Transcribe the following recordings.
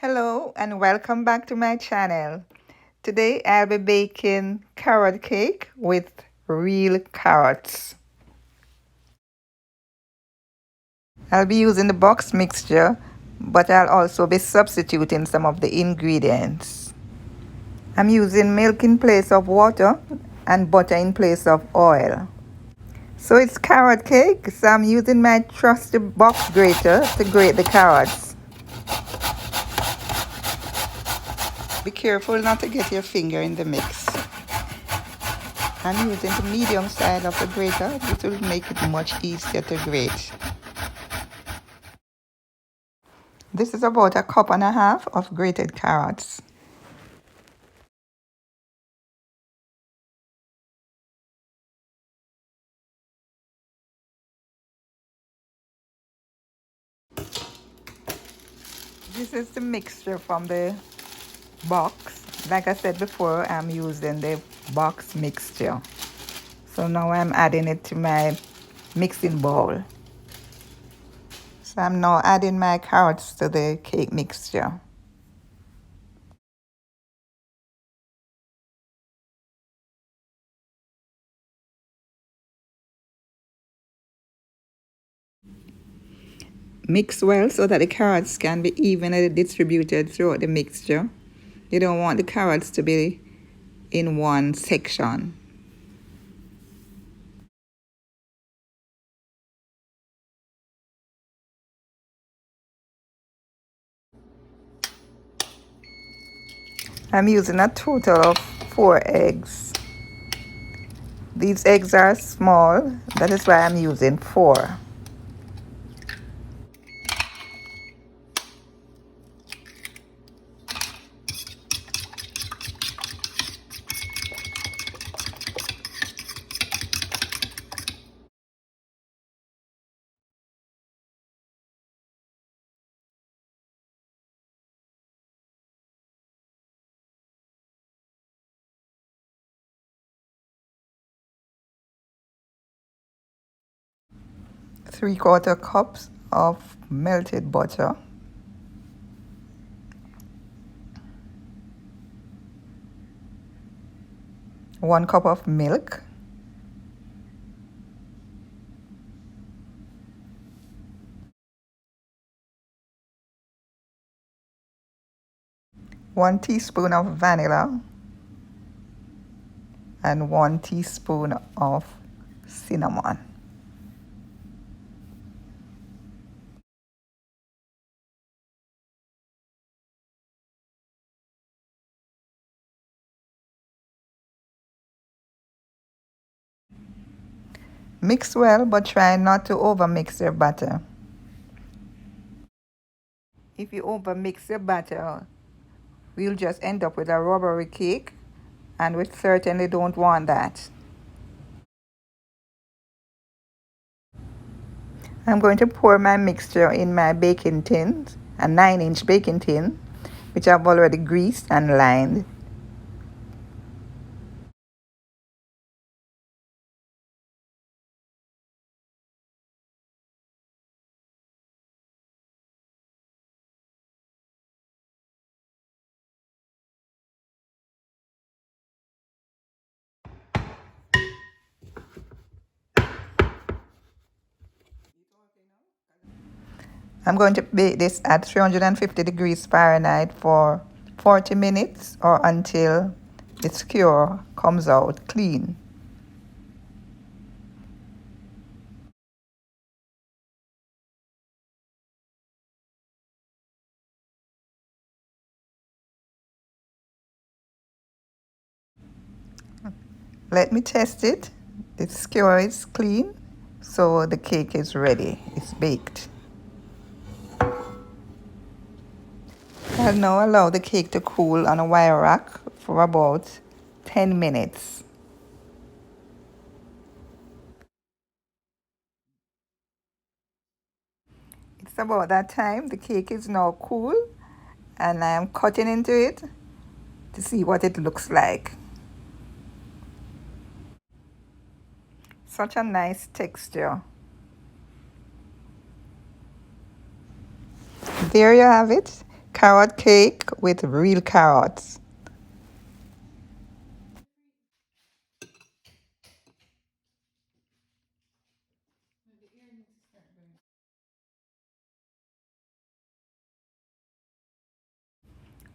Hello and welcome back to my channel. Today I'll be baking carrot cake with real carrots. I'll be using the box mixture, but I'll also be substituting some of the ingredients. I'm using milk in place of water and butter in place of oil. So it's carrot cake, so I'm using my trusty box grater to grate the carrots. Be careful not to get your finger in the mix. I'm using the medium side of the grater. This will make it much easier to grate. This is about a cup and a half of grated carrots. This is the mixture from the box. Like I said before, I'm using the box mixture. So now I'm adding it to my mixing bowl. So I'm now adding my carrots to the cake mixture. Mix well so that the carrots can be evenly distributed throughout the mixture. You don't want the carrots to be in one section. I'm using a total of 4 eggs. These eggs are small, that is why I'm using 4. Three-quarter cups of melted butter. 1 cup of milk. 1 teaspoon of vanilla. And 1 teaspoon of cinnamon. Mix well, but try not to overmix your batter. If you overmix your batter, we'll just end up with a rubbery cake, and we certainly don't want that. I'm going to pour my mixture in my baking tin, a 9-inch baking tin, which I've already greased and lined. I'm going to bake this at 350 degrees Fahrenheit for 40 minutes or until the skewer comes out clean. Let me test it. The skewer is clean, so the cake is ready. It's baked. I'll now allow the cake to cool on a wire rack for about 10 minutes. It's about that time. The cake is now cool, and I am cutting into it to see what it looks like. Such a nice texture. There you have it. carrot cake with real carrots.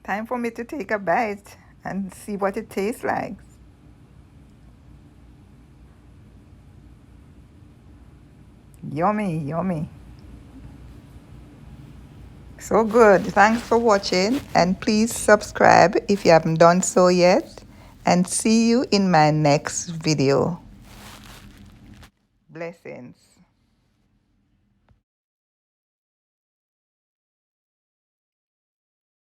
Time for me to take a bite and see what it tastes like. Yummy, yummy. So good. Thanks for watching, and please subscribe if you haven't done so yet, and see you in my next video. Blessings.